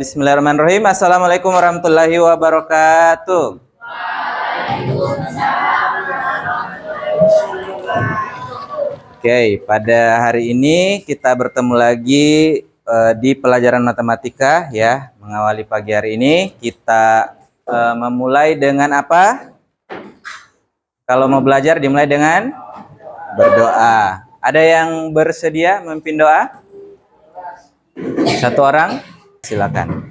Bismillahirrahmanirrahim. Assalamualaikum warahmatullahi wabarakatuh. Oke, pada hari ini kita bertemu lagi di pelajaran matematika ya. Mengawali pagi hari ini kita memulai dengan apa? Kalau mau belajar dimulai dengan berdoa. Ada yang bersedia memimpin doa? Satu orang? Silakan.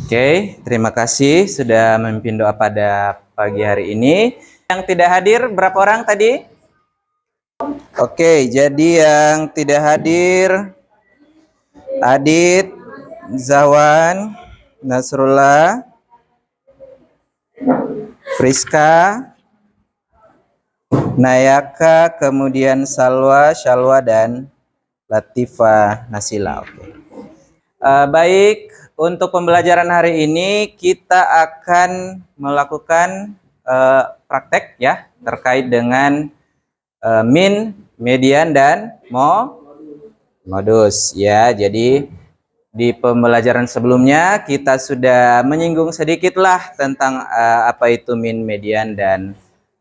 Oke, terima kasih sudah memimpin doa pada pagi hari ini. Yang tidak hadir berapa orang tadi? Oke, jadi yang tidak hadir Adit, Zawan, Nasrullah, Friska, Nayaka, kemudian Salwa, Shalwa, dan Latifa Nasila. Oke. Baik, untuk pembelajaran hari ini kita akan melakukan praktek ya terkait dengan min, median, dan modus ya. Jadi di pembelajaran sebelumnya kita sudah menyinggung sedikitlah tentang apa itu min, median, dan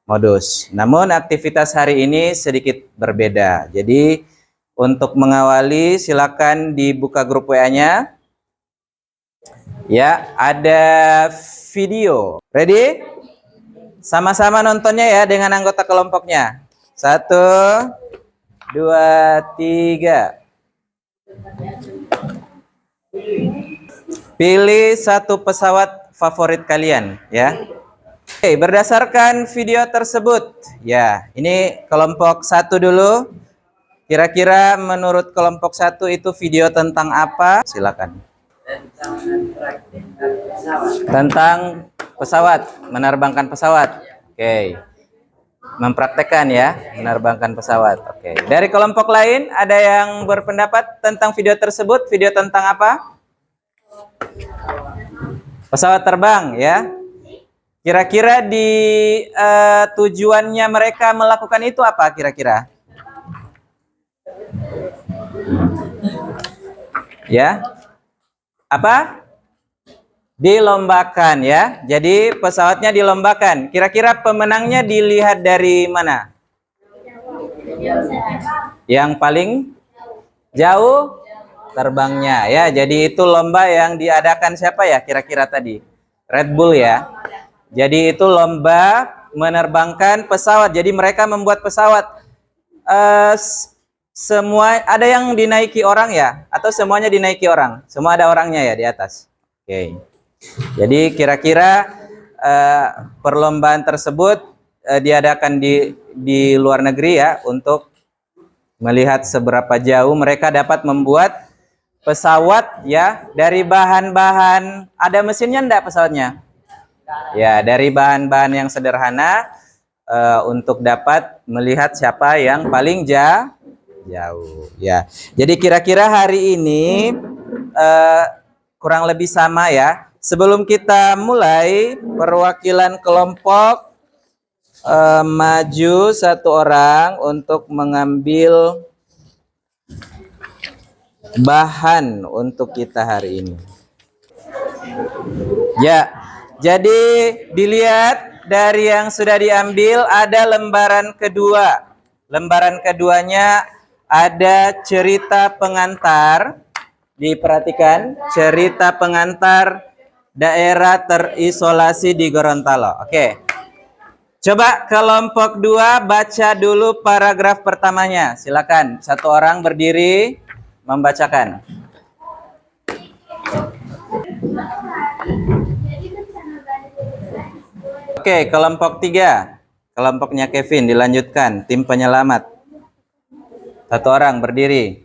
modus. Namun aktivitas hari ini sedikit berbeda. Jadi untuk mengawali silakan dibuka grup WA-nya. Ya, ada video. Ready? Sama-sama nontonnya ya dengan anggota kelompoknya. 1, 2, 3. Pilih satu pesawat favorit kalian ya. Oke, berdasarkan video tersebut ya, ini kelompok 1 dulu. Kira-kira menurut kelompok 1 itu video tentang apa? Silakan. Tentang pesawat, menerbangkan pesawat. Oke. Mempraktekkan ya, menerbangkan pesawat. Oke. Dari kelompok lain ada yang berpendapat tentang video tersebut? Video tentang apa? Pesawat terbang ya. Kira-kira di tujuannya mereka melakukan itu apa kira-kira? Ya. Apa? Dilombakan ya. Jadi pesawatnya dilombakan. Kira-kira pemenangnya dilihat dari mana? Yang paling jauh terbangnya ya. Jadi itu lomba yang diadakan siapa ya kira-kira tadi? Red Bull ya. Jadi itu lomba menerbangkan pesawat. Jadi mereka membuat pesawat. Semua ada yang dinaiki orang ya, atau semuanya dinaiki orang? Semua ada orangnya ya di atas. Oke. Jadi kira-kira perlombaan tersebut diadakan di luar negeri ya untuk melihat seberapa jauh mereka dapat membuat pesawat ya dari bahan-bahan. Ada mesinnya enggak pesawatnya? Ya, dari bahan-bahan yang sederhana untuk dapat melihat siapa yang paling jauh ya. Jadi kira-kira hari ini kurang lebih sama ya. Sebelum kita mulai, perwakilan kelompok maju satu orang untuk mengambil bahan untuk kita hari ini. Ya, jadi dilihat dari yang sudah diambil ada lembaran kedua. Lembaran keduanya ada cerita pengantar. Diperhatikan, cerita pengantar daerah terisolasi di Gorontalo. Oke. Coba kelompok 2 baca dulu paragraf pertamanya. Silakan, satu orang berdiri membacakan. Oke, kelompok 3. Kelompoknya Kevin dilanjutkan, tim penyelamat. Satu orang berdiri.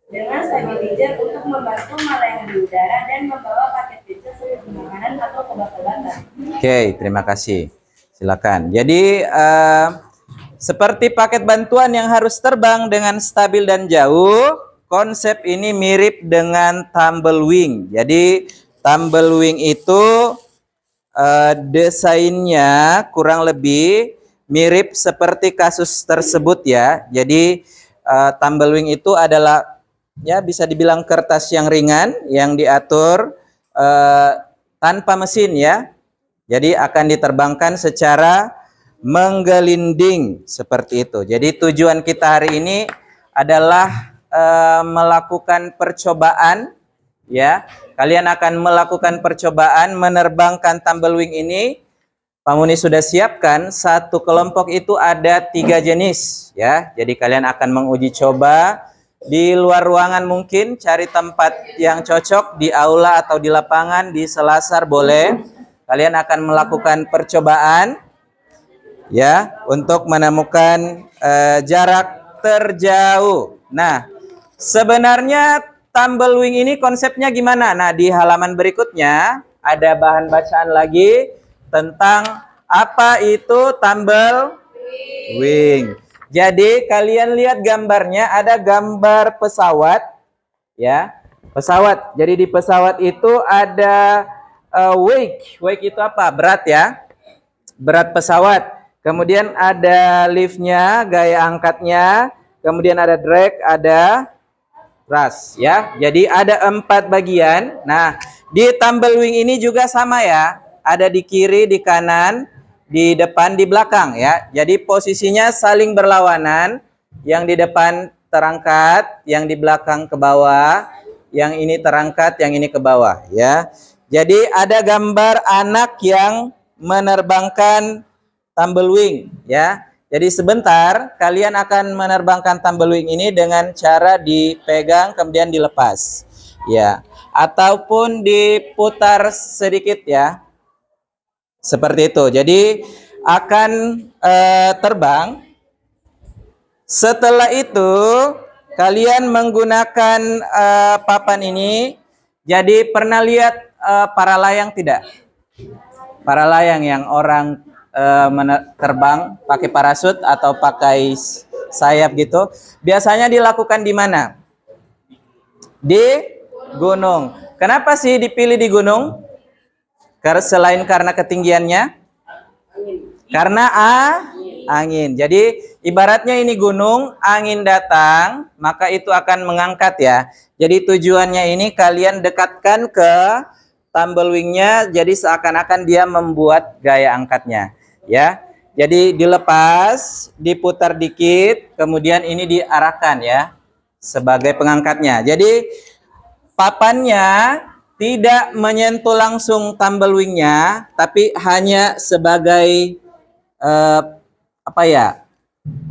dengan stabilizer untuk membantu melayang di udara dan membawa paket pizza seperti makanan atau obat-obatan. Oke, terima kasih. Silakan. Jadi seperti paket bantuan yang harus terbang dengan stabil dan jauh, konsep ini mirip dengan tumblewing. Jadi tumblewing itu desainnya kurang lebih mirip seperti kasus tersebut ya. Jadi tumblewing itu adalah ya bisa dibilang kertas yang ringan yang diatur tanpa mesin ya. Jadi akan diterbangkan secara menggelinding seperti itu. Jadi tujuan kita hari ini adalah melakukan percobaan ya. Kalian akan melakukan percobaan menerbangkan tumblewing ini. Pak Muni sudah siapkan satu kelompok itu ada 3 jenis ya. Jadi kalian akan menguji coba di luar ruangan, mungkin cari tempat yang cocok di aula atau di lapangan, di selasar boleh. Kalian akan melakukan percobaan ya untuk menemukan jarak terjauh. Nah, sebenarnya tumblewing ini konsepnya gimana? Nah, di halaman berikutnya ada bahan bacaan lagi tentang apa itu tumblewing. Jadi kalian lihat gambarnya, ada gambar pesawat ya. Pesawat. Jadi di pesawat itu ada weight. Weight itu apa? Berat ya. Berat pesawat. Kemudian ada liftnya, gaya angkatnya. Kemudian ada drag, ada thrust ya. Jadi ada 4 bagian. Nah, di tumblewing ini juga sama ya. Ada di kiri, di kanan, di depan, di belakang ya. Jadi posisinya saling berlawanan. Yang di depan terangkat, yang di belakang ke bawah, yang ini terangkat, yang ini ke bawah ya. Jadi ada gambar anak yang menerbangkan tumblewing ya. Jadi sebentar kalian akan menerbangkan tumblewing ini dengan cara dipegang kemudian dilepas ya, ataupun diputar sedikit ya. Seperti itu. Jadi akan terbang. Setelah itu kalian menggunakan papan ini. Jadi pernah lihat para layang tidak? Para layang yang orang terbang pakai parasut atau pakai sayap gitu, biasanya dilakukan di mana? Di gunung. Kenapa sih dipilih di gunung? Selain karena ketinggiannya? Karena angin. Jadi ibaratnya ini gunung, angin datang, maka itu akan mengangkat ya. Jadi tujuannya ini kalian dekatkan ke tumblewingnya, jadi seakan-akan dia membuat gaya angkatnya ya. Jadi dilepas, diputar dikit, kemudian ini diarahkan ya sebagai pengangkatnya. Jadi papannya tidak menyentuh langsung tumblewingnya, tapi hanya sebagai apa ya,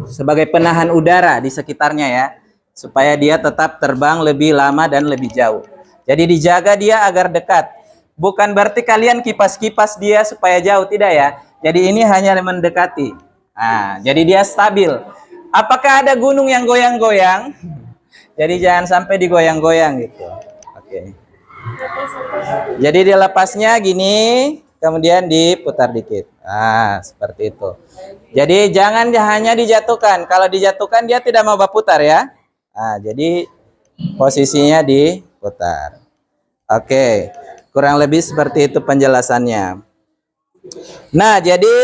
sebagai penahan udara di sekitarnya ya, supaya dia tetap terbang lebih lama dan lebih jauh. Jadi dijaga dia agar dekat. Bukan berarti kalian kipas-kipas dia supaya jauh, tidak ya. Jadi ini hanya mendekati. Nah, jadi dia stabil. Apakah ada gunung yang goyang-goyang? Jadi jangan sampai digoyang-goyang gitu. Oke. Jadi dilepasnya gini, kemudian diputar dikit. Nah, seperti itu. Jadi jangan hanya dijatuhkan. Kalau dijatuhkan dia tidak mau berputar ya. Nah, jadi posisinya diputar. Oke. Kurang lebih seperti itu penjelasannya. Nah, jadi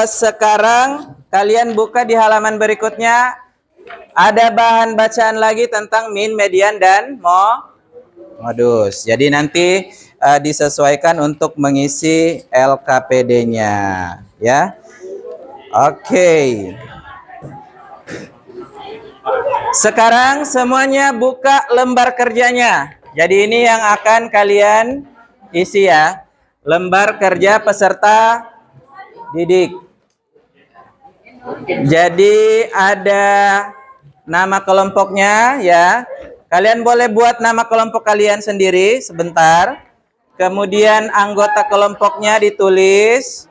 sekarang kalian buka di halaman berikutnya. Ada bahan bacaan lagi tentang min, median, dan modus. Jadi nanti disesuaikan untuk mengisi LKPD-nya, ya. Oke. Sekarang semuanya buka lembar kerjanya. Jadi ini yang akan kalian isi ya. Lembar kerja peserta didik. Jadi ada nama kelompoknya ya. Kalian boleh buat nama kelompok kalian sendiri sebentar. Kemudian anggota kelompoknya ditulis.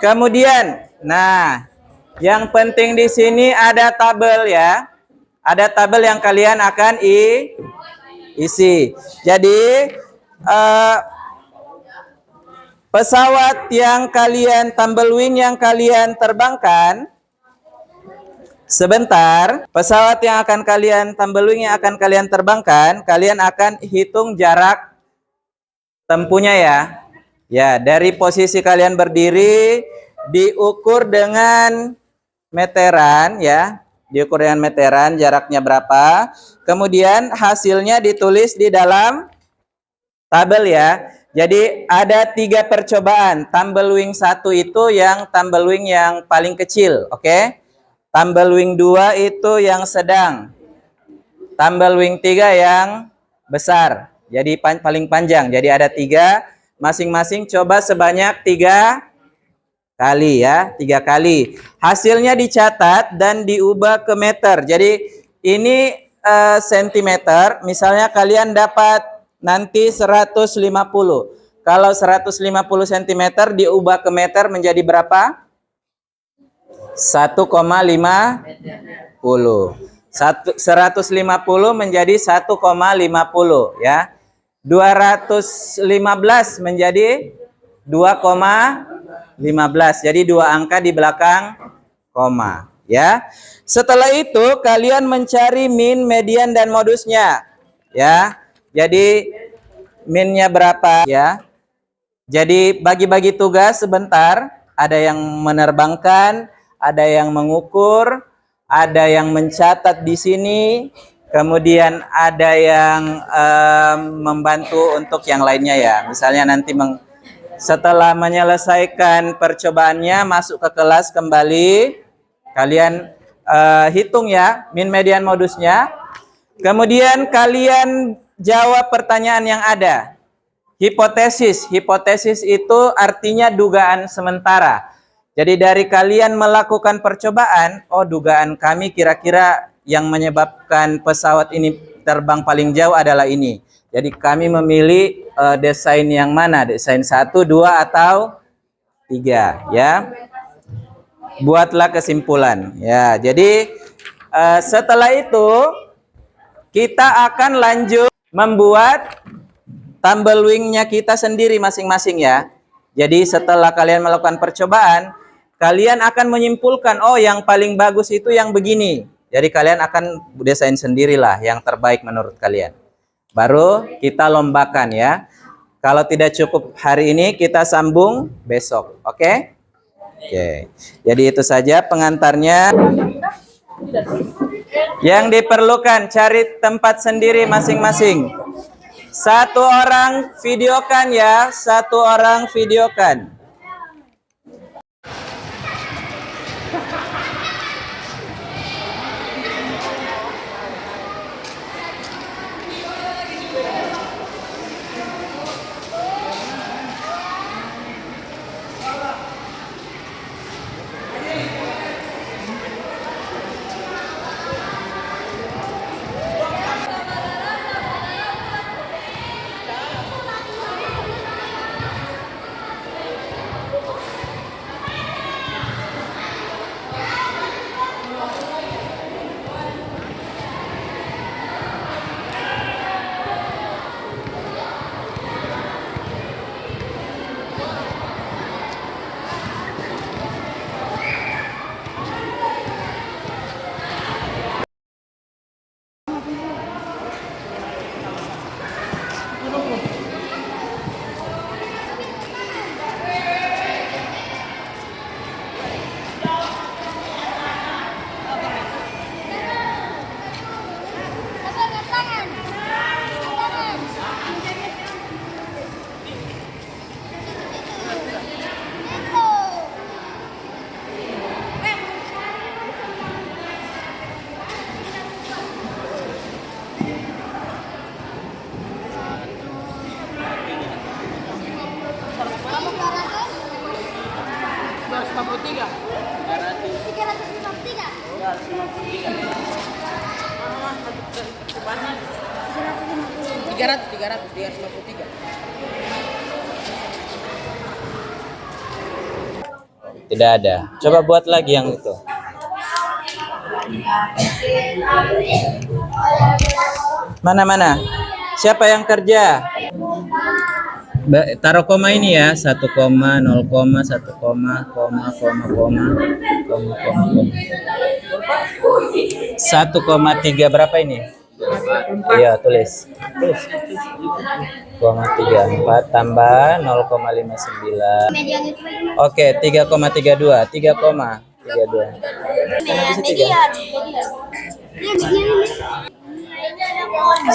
Kemudian, nah, yang penting di sini ada tabel ya. ada tabel yang kalian akan isi. Jadi pesawat yang kalian tumbleweed yang kalian terbangkan, sebentar, pesawat yang akan kalian tumbleweed yang akan kalian terbangkan, kalian akan hitung jarak tempuhnya ya. Ya, dari posisi kalian berdiri diukur dengan meteran ya. Diukur dengan meteran jaraknya berapa. Kemudian hasilnya ditulis di dalam tabel ya. Jadi ada 3 percobaan. Tumblewing 1 itu yang tumblewing yang paling kecil, oke? Tumblewing 2 itu yang sedang. Tumblewing 3 yang besar. Jadi paling panjang. Jadi ada 3. Masing-masing coba sebanyak 3 kali ya. 3 kali. Hasilnya dicatat dan diubah ke meter. Jadi ini sentimeter. Misalnya kalian dapat nanti 150. Kalau 150 cm diubah ke meter menjadi berapa? 1,50. 150 menjadi 1,50 ya. 215 menjadi 2,15. Jadi 2 angka di belakang koma ya. Setelah itu kalian mencari min, median dan modusnya ya. Jadi minnya berapa ya. Jadi bagi-bagi tugas sebentar, ada yang menerbangkan, ada yang mengukur, ada yang mencatat di sini, kemudian ada yang membantu untuk yang lainnya ya. Misalnya nanti setelah menyelesaikan percobaannya masuk ke kelas kembali, kalian hitung ya min, median, modusnya. Kemudian kalian jawab pertanyaan yang ada. Hipotesis. Hipotesis itu artinya dugaan sementara. Jadi dari kalian melakukan percobaan, oh dugaan kami kira-kira yang menyebabkan pesawat ini terbang paling jauh adalah ini. Jadi kami memilih desain yang mana? Desain 1, 2, atau 3 ya. Buatlah kesimpulan ya. Jadi setelah itu kita akan lanjut membuat tumblewing-nya kita sendiri masing-masing ya. Jadi setelah kalian melakukan percobaan, kalian akan menyimpulkan, oh yang paling bagus itu yang begini. Jadi kalian akan desain sendirilah yang terbaik menurut kalian. Baru kita lombakan ya. Kalau tidak cukup hari ini, kita sambung besok. Oke? Oke. Jadi itu saja pengantarnya. Yang diperlukan, cari tempat sendiri masing-masing. 1 orang videokan ya, 1 orang videokan. Tidak ada. Coba buat lagi yang itu. Mana? Siapa yang kerja? Taruh koma ini ya, 1, 0, 1, koma. 1,3 berapa ini? Iya, tulis. Koma 34 tambah 0,59. Oke, 3,32. 3,32. Kenapa bisa 3?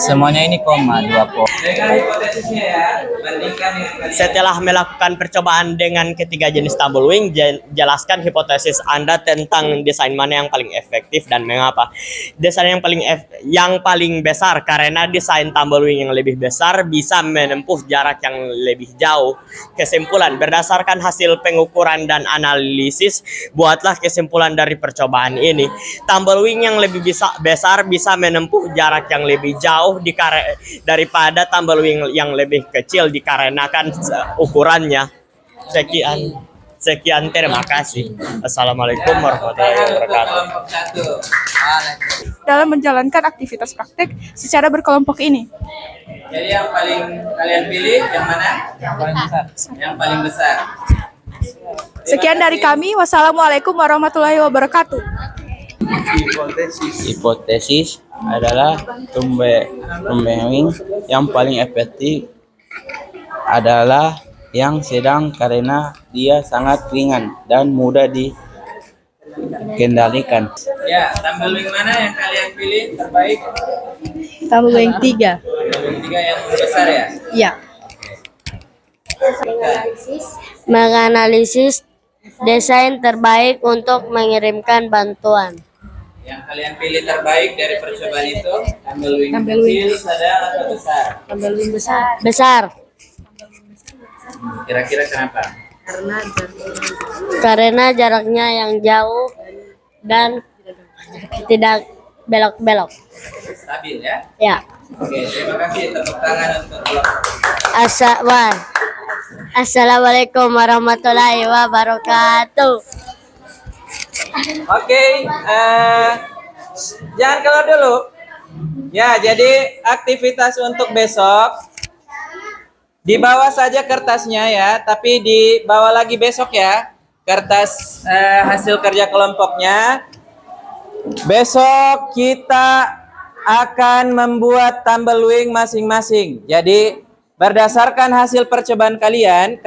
Semuanya ini koma, 2 koma. Setelah melakukan percobaan dengan ketiga jenis tumbleweed, jelaskan hipotesis Anda tentang desain mana yang paling efektif dan mengapa. Desain yang paling besar karena desain tumbleweed yang lebih besar bisa menempuh jarak yang lebih jauh. Kesimpulan, berdasarkan hasil pengukuran dan analisis, buatlah kesimpulan dari percobaan ini. Tumbleweed yang lebih besar bisa menempuh jarak yang lebih jauh daripada tumbleweed yang lebih kecil dikarenakan ukurannya. Sekian, terima kasih. Assalamualaikum warahmatullahi wabarakatuh. Dalam menjalankan aktivitas praktek secara berkelompok ini. Jadi yang paling kalian pilih yang mana? Yang paling besar. Yang paling besar. Sekian dari kami. Wassalamualaikum warahmatullahi wabarakatuh. Hipotesis adalah tumbleweed yang paling efektif adalah yang sedang karena dia sangat ringan dan mudah dikendalikan. Ya, tumbleweed mana yang kalian pilih terbaik? Tumbleweed 3. Tumbleweed 3 yang besar ya? Iya. Menganalisis desain terbaik untuk mengirimkan bantuan. Yang kalian pilih terbaik dari percobaan itu tumbleweed Tumbleweed. kecil, sedang atau besar? Tumbleweed besar. Besar, Kira-kira kenapa? karena jaraknya yang jauh dan tidak belok-belok. Stabil ya? Ya. Oke, terima kasih. Tepuk tangan untuk Assalamualaikum warahmatullahi wabarakatuh. Oke, jangan keluar dulu. Ya, jadi aktivitas untuk besok dibawa saja kertasnya ya, tapi dibawa lagi besok ya kertas hasil kerja kelompoknya. Besok kita akan membuat tumbleweed masing-masing. Jadi berdasarkan hasil percobaan kalian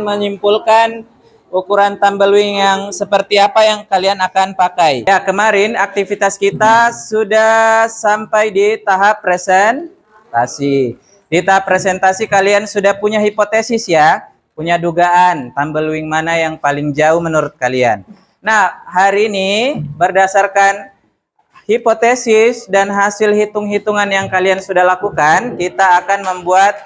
menyimpulkan ukuran tumbleweed yang seperti apa yang kalian akan pakai. Ya, kemarin aktivitas kita sudah sampai di tahap presentasi. Di tahap presentasi kalian sudah punya hipotesis ya, punya dugaan tumbleweed mana yang paling jauh menurut kalian. Nah, hari ini berdasarkan hipotesis dan hasil hitung-hitungan yang kalian sudah lakukan, kita akan membuat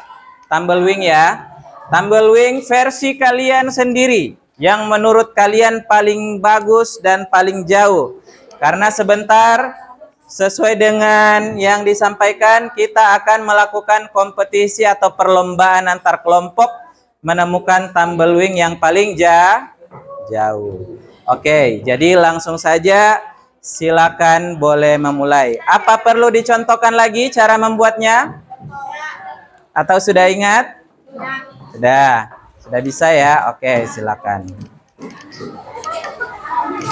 tumbleweed ya. Tumbleweed versi kalian sendiri yang menurut kalian paling bagus dan paling jauh. Karena sebentar sesuai dengan yang disampaikan, kita akan melakukan kompetisi atau perlombaan antar kelompok menemukan tumbleweed yang paling jauh. Oke, jadi langsung saja silakan boleh memulai. Apa perlu dicontohkan lagi cara membuatnya? Atau sudah ingat? Sudah bisa ya? Oke, silakan.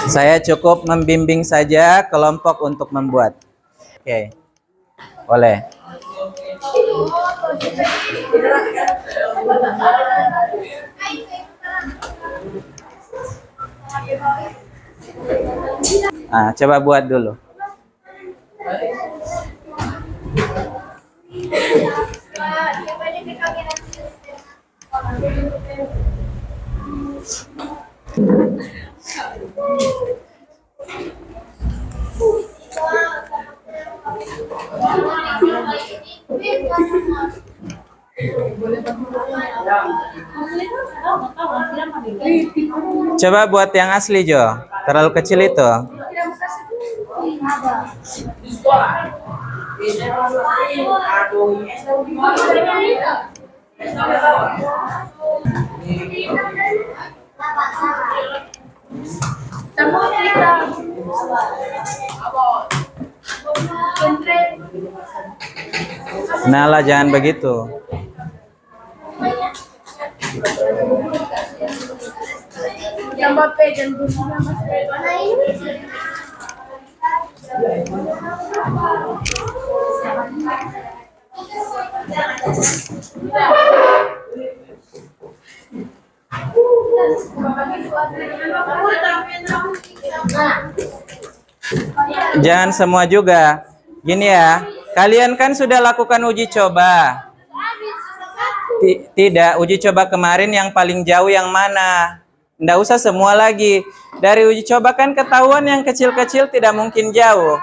Saya cukup membimbing saja kelompok untuk membuat. Oke, boleh. Nah, coba buat dulu. Coba buat yang asli, Jo. Terlalu kecil itu. Nala, jangan begitu. Jangan semua juga. Gini ya, kalian kan sudah lakukan uji coba. Tidak, uji coba kemarin yang paling jauh yang mana? Nggak usah semua lagi. Dari uji coba kan ketahuan yang kecil-kecil tidak mungkin jauh.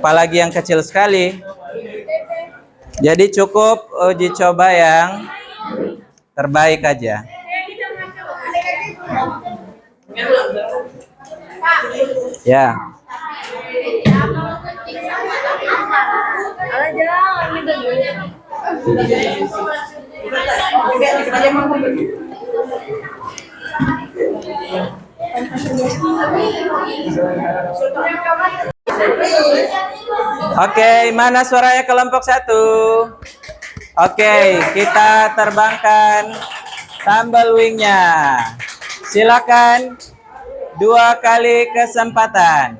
Apalagi yang kecil sekali. Jadi cukup uji coba yang terbaik aja. Ya. Oke, mana suaranya kelompok 1? Oke, kita terbangkan tumbleweed-nya. Silakan 2 kali kesempatan.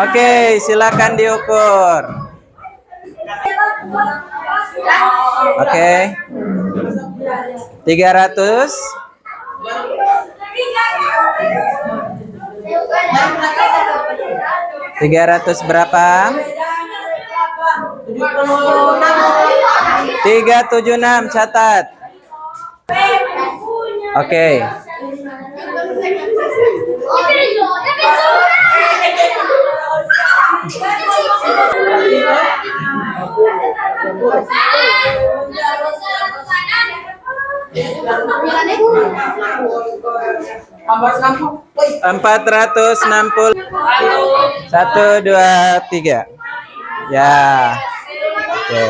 Oke, silakan diukur. Oke. 300. 300 berapa? 376, catat. Oke. Empat ratus 460. 1, 2, 3. Ya. Oke.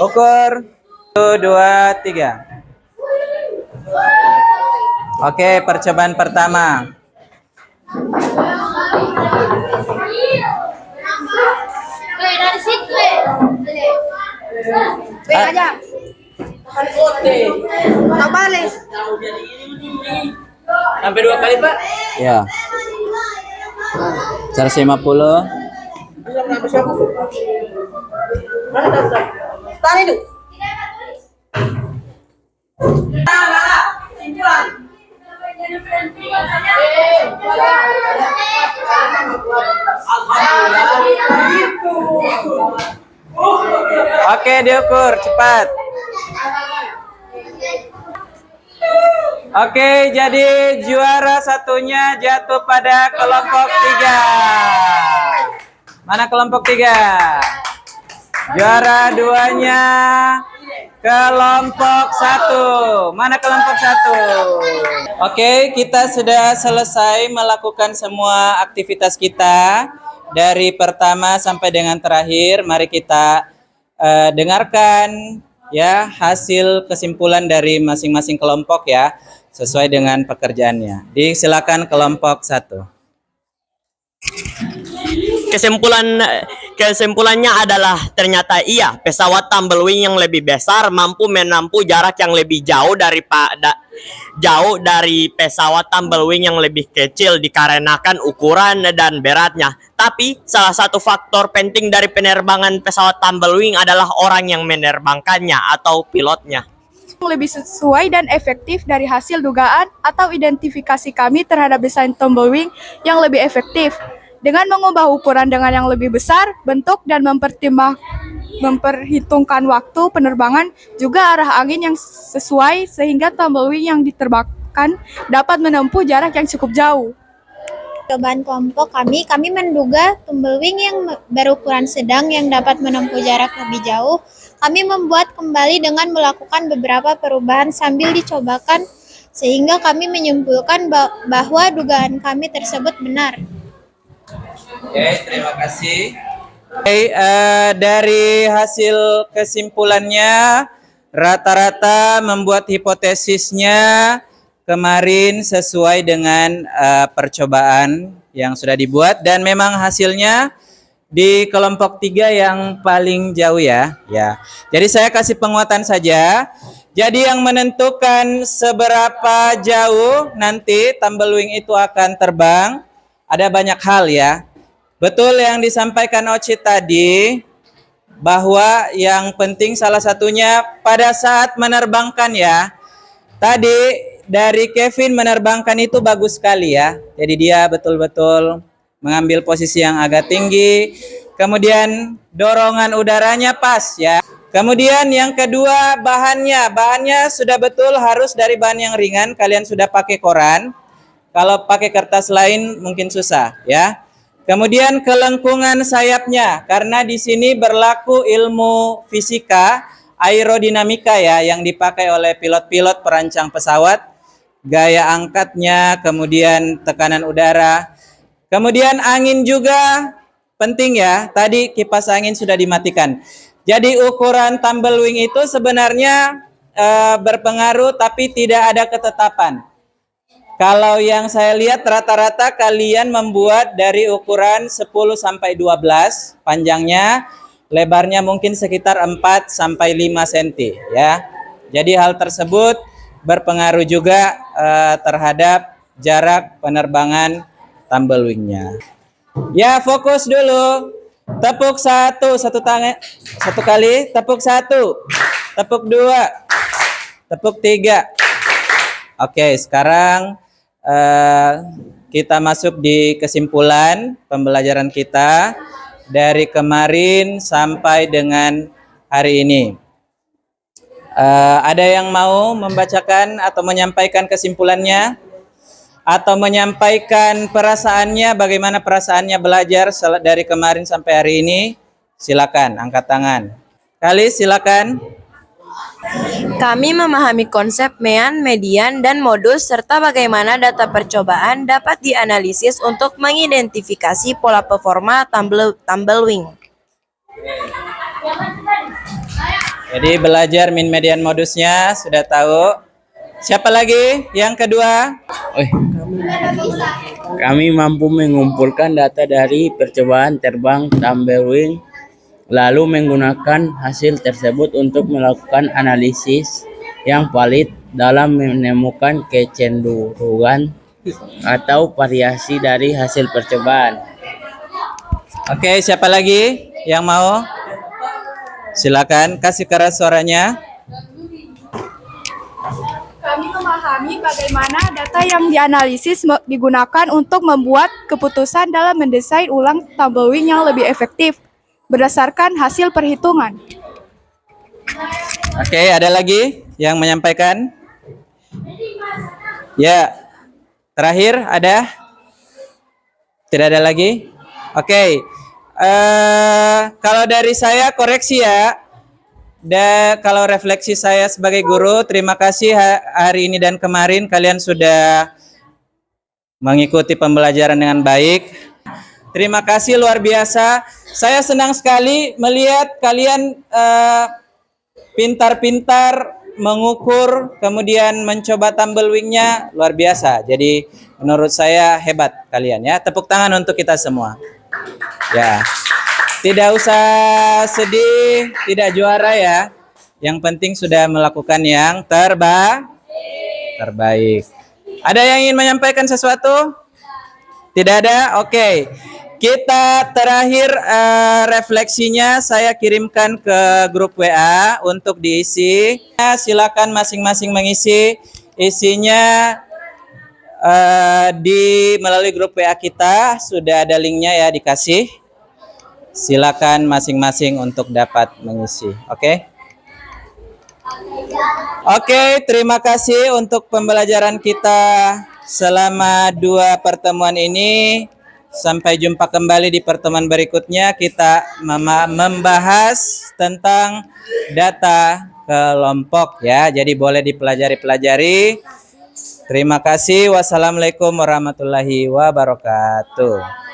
Ukur. 1, 2, 3. Oke, percobaan pertama. Sampai 2 kali, Pak. Ya. 150. Tahan itu. Oke, diukur cepat. Oke, jadi juara satunya jatuh pada kelompok 3. Mana kelompok 3? Juara 2-nya kelompok 1. Mana kelompok 1? Oke, kita sudah selesai melakukan semua aktivitas kita. Dari pertama sampai dengan terakhir, mari kita dengarkan ya hasil kesimpulan dari masing-masing kelompok ya, sesuai dengan pekerjaannya. Silakan kelompok 1. Kesimpulannya adalah ternyata iya, pesawat tumbleweed yang lebih besar mampu menempuh jarak yang lebih jauh dari pesawat tumbleweed yang lebih kecil dikarenakan ukuran dan beratnya. Tapi salah satu faktor penting dari penerbangan pesawat tumbleweed adalah orang yang menerbangkannya atau pilotnya. Lebih sesuai dan efektif dari hasil dugaan atau identifikasi kami terhadap desain tumbleweed yang lebih efektif. Dengan mengubah ukuran dengan yang lebih besar, bentuk, dan memperhitungkan waktu penerbangan, juga arah angin yang sesuai sehingga tumbleweed yang diterbangkan dapat menempuh jarak yang cukup jauh. Percobaan kelompok kami menduga tumbleweed yang berukuran sedang yang dapat menempuh jarak lebih jauh. Kami membuat kembali dengan melakukan beberapa perubahan sambil dicobakan, sehingga kami menyimpulkan bahwa dugaan kami tersebut benar. Oke, terima kasih. Oke, dari hasil kesimpulannya, rata-rata membuat hipotesisnya kemarin sesuai dengan percobaan yang sudah dibuat dan memang hasilnya di kelompok 3 yang paling jauh ya. Jadi saya kasih penguatan saja. Jadi yang menentukan seberapa jauh nanti tumbleweed itu akan terbang ada banyak hal ya. Betul yang disampaikan Oci tadi bahwa yang penting salah satunya pada saat menerbangkan ya. Tadi dari Kevin menerbangkan itu bagus sekali ya. Jadi dia betul-betul mengambil posisi yang agak tinggi. Kemudian dorongan udaranya pas ya. Kemudian yang kedua bahannya sudah betul harus dari bahan yang ringan. Kalian sudah pakai koran. Kalau pakai kertas lain mungkin susah ya. Kemudian kelengkungan sayapnya karena di sini berlaku ilmu fisika aerodinamika ya yang dipakai oleh pilot-pilot perancang pesawat. Gaya angkatnya, kemudian tekanan udara. Kemudian angin juga penting ya. Tadi kipas angin sudah dimatikan. Jadi ukuran tumbleweed itu sebenarnya berpengaruh tapi tidak ada ketetapan. Kalau yang saya lihat rata-rata kalian membuat dari ukuran 10 sampai 12 panjangnya, lebarnya mungkin sekitar 4 sampai 5 cm ya. Jadi hal tersebut berpengaruh juga terhadap jarak penerbangan tumbleweed-nya. Ya, fokus dulu. Tepuk satu kali, tepuk 1, tepuk 2, tepuk 3. Oke, sekarang kita masuk di kesimpulan pembelajaran kita dari kemarin sampai dengan hari ini. Ada yang mau membacakan atau menyampaikan kesimpulannya? Atau menyampaikan perasaannya, bagaimana perasaannya belajar dari kemarin sampai hari ini? Silakan, angkat tangan. Kali silakan. Kami memahami konsep mean, median, dan modus, serta bagaimana data percobaan dapat dianalisis untuk mengidentifikasi pola performa tumbleweed. Jadi belajar min, median, modusnya sudah tahu. Siapa lagi? Yang kedua? Kami mampu mengumpulkan data dari percobaan terbang tumbleweed, lalu menggunakan hasil tersebut untuk melakukan analisis yang valid dalam menemukan kecenderungan atau variasi dari hasil percobaan. Oke, siapa lagi yang mau? Silakan, kasih keras suaranya. Kami memahami bagaimana data yang dianalisis digunakan untuk membuat keputusan dalam mendesain ulang tumbleweed yang lebih efektif berdasarkan hasil perhitungan. Oke, ada lagi yang menyampaikan? Ya, terakhir ada? Tidak ada lagi? Oke, kalau dari saya koreksi ya. Dan kalau refleksi saya sebagai guru, terima kasih hari ini dan kemarin kalian sudah mengikuti pembelajaran dengan baik. Terima kasih luar biasa. Saya senang sekali melihat kalian pintar-pintar mengukur, kemudian mencoba tumbleweed-nya, luar biasa. Jadi menurut saya hebat kalian ya. Tepuk tangan untuk kita semua. Ya. Tidak usah sedih, tidak juara ya. Yang penting sudah melakukan yang terbaik. Ada yang ingin menyampaikan sesuatu? Tidak ada? Oke. Kita terakhir refleksinya saya kirimkan ke grup WA untuk diisi. Silakan masing-masing mengisi. Isinya melalui grup WA kita. Sudah ada linknya ya dikasih. Silakan masing-masing untuk dapat mengisi. Oke? Oke, terima kasih untuk pembelajaran kita selama 2 pertemuan ini. Sampai jumpa kembali di pertemuan berikutnya. Kita membahas tentang data kelompok ya. Jadi boleh dipelajari. Terima kasih. Wassalamualaikum warahmatullahi wabarakatuh.